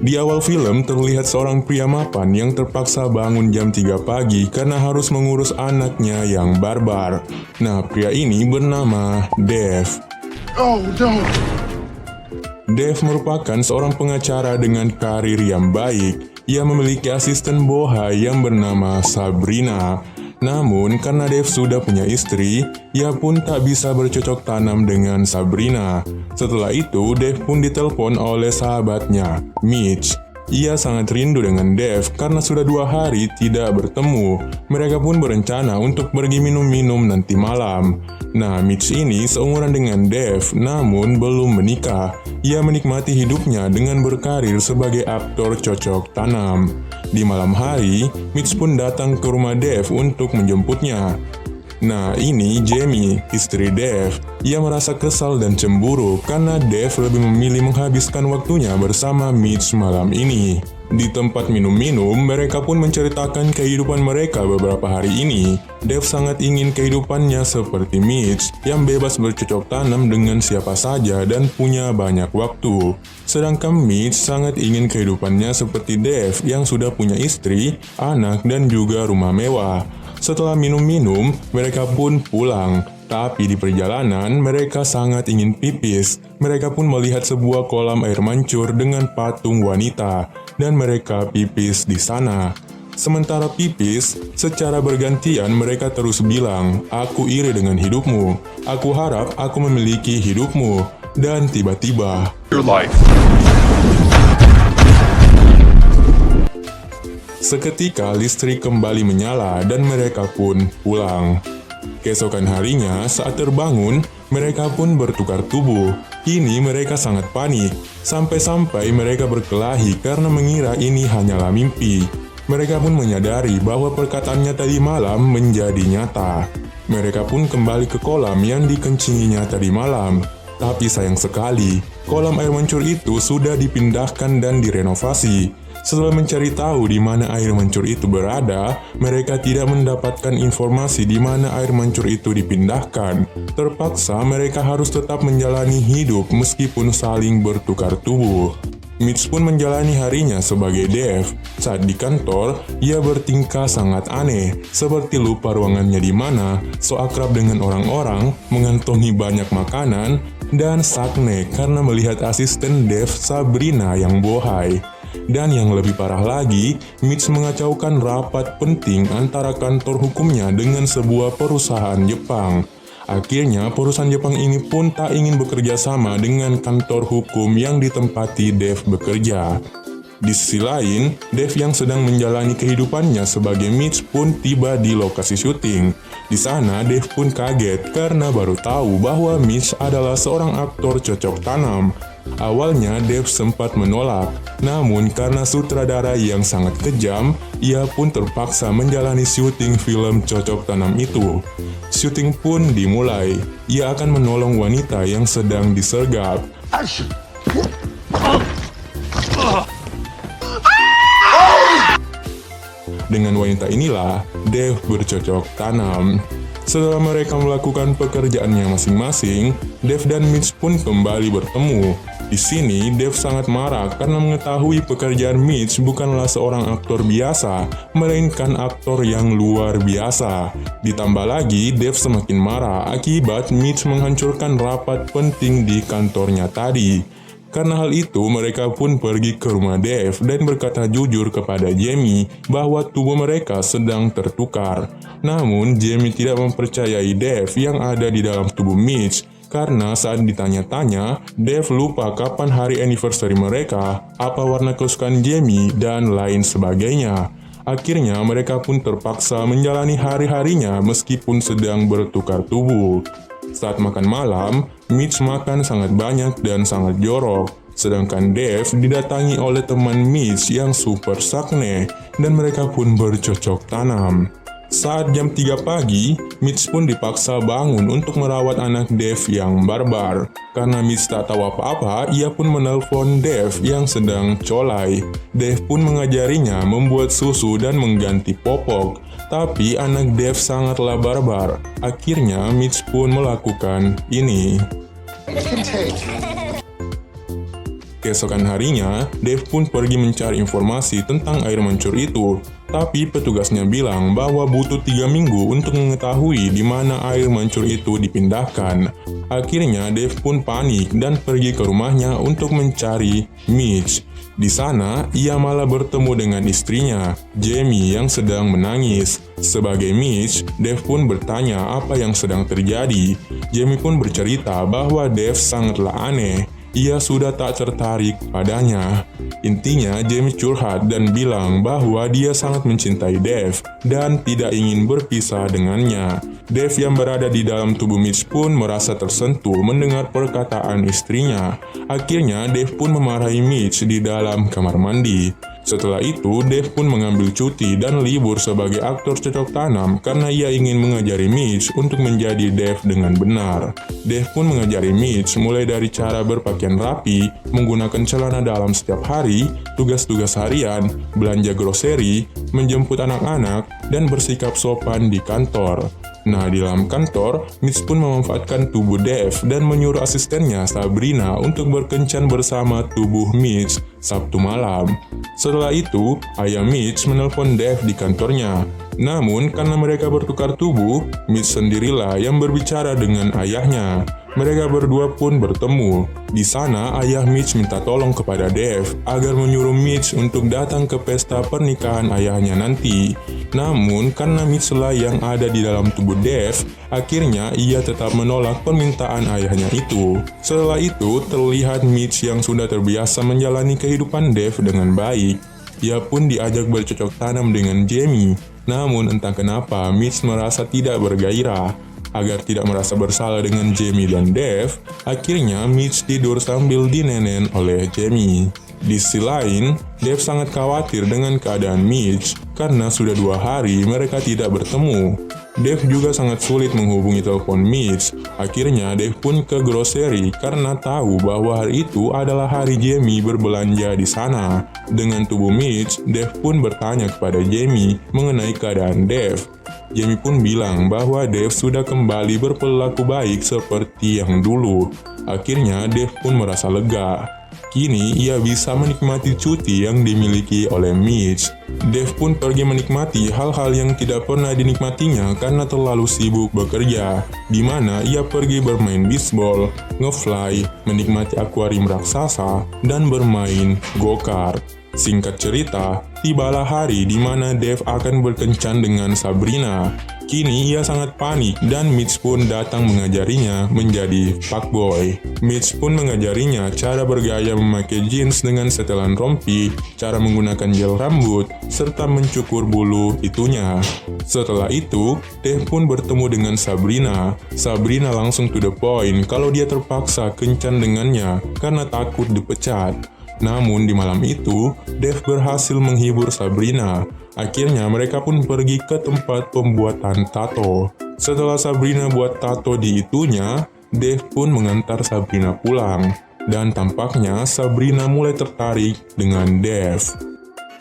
Di awal film terlihat seorang pria mapan yang terpaksa bangun jam 3 pagi karena harus mengurus anaknya yang barbar. Nah, pria ini bernama Dave. Oh, no. Dave merupakan seorang pengacara dengan karir yang baik. Ia memiliki asisten bohai yang bernama Sabrina. Namun, karena Dave sudah punya istri, ia pun tak bisa bercocok tanam dengan Sabrina. Setelah itu, Dave pun ditelepon oleh sahabatnya, Mitch. Ia sangat rindu dengan Dave karena sudah 2 hari tidak bertemu. Mereka pun berencana untuk pergi minum-minum nanti malam. Nah, Mitch ini seumuran dengan Dave, namun belum menikah. Ia menikmati hidupnya dengan berkarir sebagai aktor cocok tanam. Di malam hari, Mitch pun datang ke rumah Dave untuk menjemputnya. Nah, ini Jamie, istri Dave. Ia merasa kesal dan cemburu karena Dave lebih memilih menghabiskan waktunya bersama Mitch malam ini. Di tempat minum-minum, mereka pun menceritakan kehidupan mereka beberapa hari ini. Dave sangat ingin kehidupannya seperti Mitch, yang bebas bercocok tanam dengan siapa saja dan punya banyak waktu. Sedangkan Mitch sangat ingin kehidupannya seperti Dave, yang sudah punya istri, anak, dan juga rumah mewah. Setelah minum-minum, mereka pun pulang. Tapi di perjalanan, mereka sangat ingin pipis. Mereka pun melihat sebuah kolam air mancur dengan patung wanita, dan mereka pipis di sana. Sementara pipis, secara bergantian mereka terus bilang, "Aku iri dengan hidupmu. Aku harap aku memiliki hidupmu." Dan tiba-tiba, Your life. seketika listrik kembali menyala dan mereka pun pulang. Keesokan harinya, saat terbangun, mereka pun bertukar tubuh. Kini mereka sangat panik, sampai-sampai mereka berkelahi karena mengira ini hanyalah mimpi. Mereka pun menyadari bahwa perkataannya tadi malam menjadi nyata. Mereka pun kembali ke kolam yang dikencinginya tadi malam. Tapi sayang sekali, kolam air mancur itu sudah dipindahkan dan direnovasi. Setelah mencari tahu di mana air mancur itu berada, mereka tidak mendapatkan informasi di mana air mancur itu dipindahkan. Terpaksa mereka harus tetap menjalani hidup meskipun saling bertukar tubuh. Mitch pun menjalani harinya sebagai Dave. Saat di kantor, ia bertingkah sangat aneh, seperti lupa ruangannya di mana, so akrab dengan orang-orang, mengantongi banyak makanan, dan sakne karena melihat asisten Dave, Sabrina, yang bohai. Dan yang lebih parah lagi, Mitch mengacaukan rapat penting antara kantor hukumnya dengan sebuah perusahaan Jepang. Akhirnya, perusahaan Jepang ini pun tak ingin bekerja sama dengan kantor hukum yang ditempati Dave bekerja. Di sisi lain, Dave yang sedang menjalani kehidupannya sebagai Mitch pun tiba di lokasi syuting. Di sana, Dave pun kaget karena baru tahu bahwa Mitch adalah seorang aktor cocok tanam. Awalnya Dave sempat menolak, namun karena sutradara yang sangat kejam, ia pun terpaksa menjalani syuting film cocok tanam itu. Syuting pun dimulai. Ia akan menolong wanita yang sedang disergap. Dengan wanita inilah, Dave bercocok tanam. Setelah mereka melakukan pekerjaannya masing-masing, Dave dan Mitch pun kembali bertemu. Di sini, Dave sangat marah karena mengetahui pekerjaan Mitch bukanlah seorang aktor biasa, melainkan aktor yang luar biasa. Ditambah lagi, Dave semakin marah akibat Mitch menghancurkan rapat penting di kantornya tadi. Karena hal itu, mereka pun pergi ke rumah Dave dan berkata jujur kepada Jamie bahwa tubuh mereka sedang tertukar. Namun, Jamie tidak mempercayai Dave yang ada di dalam tubuh Mitch. Karena saat ditanya-tanya, Dave lupa kapan hari anniversary mereka, apa warna kesukaan Jamie, dan lain sebagainya. Akhirnya mereka pun terpaksa menjalani hari-harinya meskipun sedang bertukar tubuh. Saat makan malam, Mitch makan sangat banyak dan sangat jorok. Sedangkan Dave didatangi oleh teman Mitch yang super sakne, dan mereka pun bercocok tanam. Saat jam 3 pagi, Mitch pun dipaksa bangun untuk merawat anak Dave yang barbar. Karena Mitch tak tahu apa-apa, ia pun menelpon Dave yang sedang colai. Dave pun mengajarinya membuat susu dan mengganti popok. Tapi anak Dave sangatlah barbar. Akhirnya Mitch pun melakukan ini. Keesokan harinya, Dave pun pergi mencari informasi tentang air mancur itu. Tapi petugasnya bilang bahwa butuh 3 minggu untuk mengetahui di mana air mancur itu dipindahkan. Akhirnya Dave pun panik dan pergi ke rumahnya untuk mencari Mitch. Di sana, ia malah bertemu dengan istrinya, Jamie, yang sedang menangis. Sebagai Mitch, Dave pun bertanya apa yang sedang terjadi. Jamie pun bercerita bahwa Dave sangatlah aneh. Ia sudah tak tertarik padanya. Intinya, Jamie curhat dan bilang bahwa dia sangat mencintai Dave dan tidak ingin berpisah dengannya. Dave yang berada di dalam tubuh Mitch pun merasa tersentuh mendengar perkataan istrinya. Akhirnya, Dave pun memarahi Mitch di dalam kamar mandi. Setelah itu, Dave pun mengambil cuti dan libur sebagai aktor cocok tanam karena ia ingin mengajari Mitch untuk menjadi Dave dengan benar. Dave pun mengajari Mitch mulai dari cara berpakaian rapi, menggunakan celana dalam setiap hari, tugas-tugas harian, belanja groseri, menjemput anak-anak, dan bersikap sopan di kantor. Nah, di dalam kantor, Mitch pun memanfaatkan tubuh Dave dan menyuruh asistennya Sabrina untuk berkencan bersama tubuh Mitch Sabtu malam. Setelah itu, ayah Mitch menelpon Dave di kantornya. Namun, karena mereka bertukar tubuh, Mitch sendirilah yang berbicara dengan ayahnya. Mereka berdua pun bertemu. Di sana, ayah Mitch minta tolong kepada Dave agar menyuruh Mitch untuk datang ke pesta pernikahan ayahnya nanti. Namun, karena Mitch lah yang ada di dalam tubuh Dave, akhirnya ia tetap menolak permintaan ayahnya itu. Setelah itu, terlihat Mitch yang sudah terbiasa menjalani kehidupan Dave dengan baik. Ia pun diajak bercocok tanam dengan Jamie. Namun, entah kenapa Mitch merasa tidak bergairah. Agar tidak merasa bersalah dengan Jamie dan Dave, akhirnya Mitch tidur sambil dinenen oleh Jamie. Di sisi lain, Dave sangat khawatir dengan keadaan Mitch karena sudah 2 hari mereka tidak bertemu. Dave juga sangat sulit menghubungi telepon Mitch. Akhirnya Dave pun ke groseri karena tahu bahwa hari itu adalah hari Jamie berbelanja di sana. Dengan tubuh Mitch, Dave pun bertanya kepada Jamie mengenai keadaan Dave. Jamie pun bilang bahwa Dave sudah kembali berperilaku baik seperti yang dulu. Akhirnya Dave pun merasa lega. Kini ia bisa menikmati cuti yang dimiliki oleh Mitch. Dave pun pergi menikmati hal-hal yang tidak pernah dinikmatinya karena terlalu sibuk bekerja, di mana ia pergi bermain bisbol, ngefly, menikmati akuarium raksasa, dan bermain go-kart. Singkat cerita, tibalah hari di mana Dave akan berkencan dengan Sabrina. Kini ia sangat panik dan Mitch pun datang mengajarinya menjadi fuckboy. Mitch pun mengajarinya cara bergaya memakai jeans dengan setelan rompi, cara menggunakan gel rambut, serta mencukur bulu itunya. Setelah itu, Dave pun bertemu dengan Sabrina. Sabrina langsung to the point kalau dia terpaksa kencan dengannya karena takut dipecat. Namun di malam itu, Dave berhasil menghibur Sabrina. Akhirnya mereka pun pergi ke tempat pembuatan tato. Setelah Sabrina buat tato di itunya, Dave pun mengantar Sabrina pulang. Dan tampaknya Sabrina mulai tertarik dengan Dave.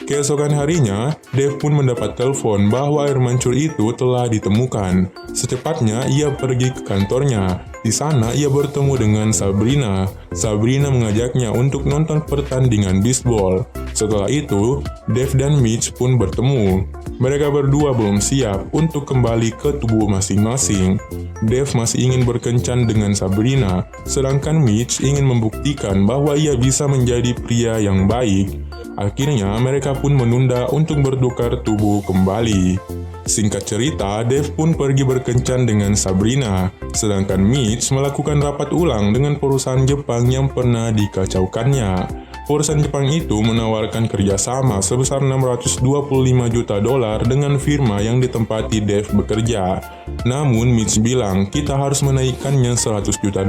Keesokan harinya, Dave pun mendapat telepon bahwa air mancur itu telah ditemukan. Secepatnya ia pergi ke kantornya. Di sana ia bertemu dengan Sabrina. Sabrina mengajaknya untuk nonton pertandingan bisbol. Setelah itu, Dave dan Mitch pun bertemu. Mereka berdua belum siap untuk kembali ke tubuh masing-masing. Dave masih ingin berkencan dengan Sabrina, sedangkan Mitch ingin membuktikan bahwa ia bisa menjadi pria yang baik. Akhirnya mereka pun menunda untuk bertukar tubuh kembali. Singkat cerita, Dave pun pergi berkencan dengan Sabrina, sedangkan Mitch melakukan rapat ulang dengan perusahaan Jepang yang pernah dikacaukannya. Perusahaan Jepang itu menawarkan kerjasama sebesar $625 juta dengan firma yang ditempati Dave bekerja. Namun Mitch bilang kita harus menaikkannya $100 juta.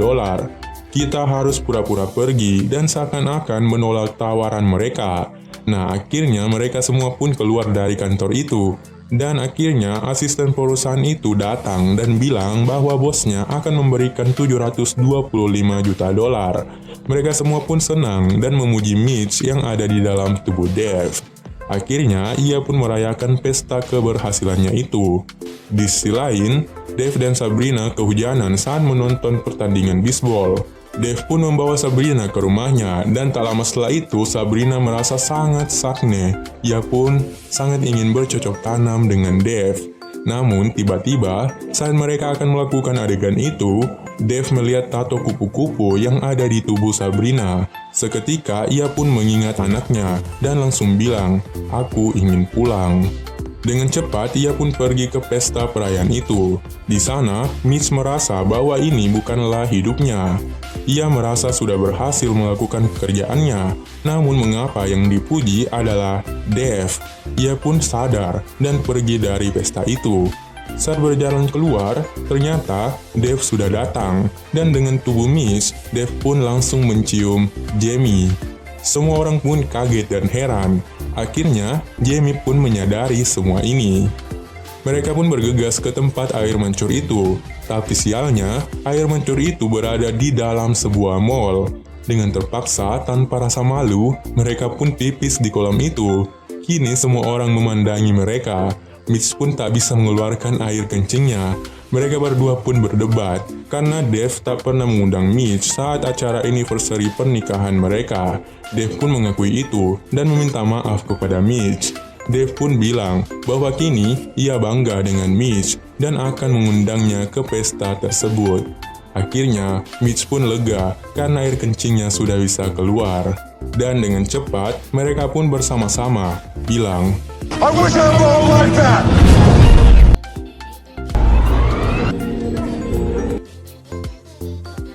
Kita harus pura-pura pergi dan seakan-akan menolak tawaran mereka. Nah, akhirnya mereka semua pun keluar dari kantor itu. Dan akhirnya asisten perusahaan itu datang dan bilang bahwa bosnya akan memberikan 725 juta dolar. Mereka semua pun senang dan memuji Mitch yang ada di dalam tubuh Dave. Akhirnya ia pun merayakan pesta keberhasilannya itu. Di sisi lain, Dave dan Sabrina kehujanan saat menonton pertandingan bisbol. Dave pun membawa Sabrina ke rumahnya dan tak lama setelah itu Sabrina merasa sangat sakne. Ia pun sangat ingin bercocok tanam dengan Dave. Namun tiba-tiba saat mereka akan melakukan adegan itu, Dave melihat tato kupu-kupu yang ada di tubuh Sabrina. Seketika ia pun mengingat anaknya dan langsung bilang, "Aku ingin pulang." Dengan cepat, ia pun pergi ke pesta perayaan itu. Di sana, Mitch merasa bahwa ini bukanlah hidupnya. Ia merasa sudah berhasil melakukan pekerjaannya, namun mengapa yang dipuji adalah Dave? Ia pun sadar dan pergi dari pesta itu. Saat berjalan keluar, ternyata Dave sudah datang, dan dengan tubuh Mitch, Dave pun langsung mencium Jamie. Semua orang pun kaget dan heran. Akhirnya, Jamie pun menyadari semua ini. Mereka pun bergegas ke tempat air mancur itu, tapi sialnya, air mancur itu berada di dalam sebuah mall. Dengan terpaksa, tanpa rasa malu, mereka pun pipis di kolam itu. Kini semua orang memandangi mereka. Mitch pun tak bisa mengeluarkan air kencingnya. Mereka berdua pun berdebat, karena Dave tak pernah mengundang Mitch saat acara anniversary pernikahan mereka. Dave pun mengakui itu dan meminta maaf kepada Mitch. Dave pun bilang bahwa kini ia bangga dengan Mitch dan akan mengundangnya ke pesta tersebut. Akhirnya, Mitch pun lega karena air kencingnya sudah bisa keluar. Dan dengan cepat, mereka pun bersama-sama bilang, "I wish I had all like that!"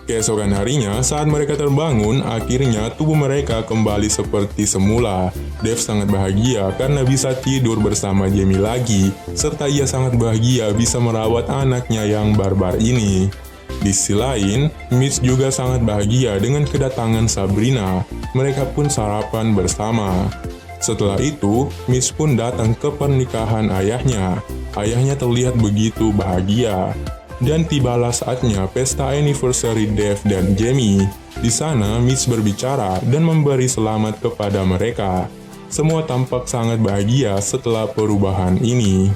Keesokan harinya, saat mereka terbangun, akhirnya tubuh mereka kembali seperti semula. Dave sangat bahagia karena bisa tidur bersama Jamie lagi, serta ia sangat bahagia bisa merawat anaknya yang barbar ini. Di sisi lain, Mitch juga sangat bahagia dengan kedatangan Sabrina. Mereka pun sarapan bersama. Setelah itu, Mitch pun datang ke pernikahan ayahnya. Ayahnya terlihat begitu bahagia. Dan tibalah saatnya pesta anniversary Dave dan Jamie. Di sana, Mitch berbicara dan memberi selamat kepada mereka. Semua tampak sangat bahagia setelah perubahan ini.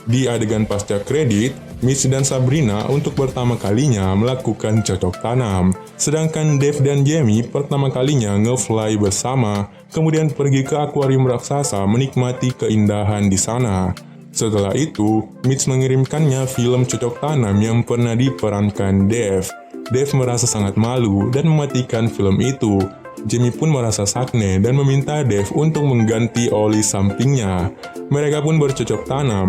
Di adegan pasca kredit, Mitch dan Sabrina untuk pertama kalinya melakukan cocok tanam. Sedangkan Dave dan Jamie pertama kalinya nge-fly bersama, kemudian pergi ke akuarium raksasa menikmati keindahan di sana. Setelah itu, Mitch mengirimkannya film cocok tanam yang pernah diperankan Dave. Dave merasa sangat malu dan mematikan film itu. Jamie pun merasa sakne dan meminta Dave untuk mengganti oli sampingnya. Mereka pun bercocok tanam.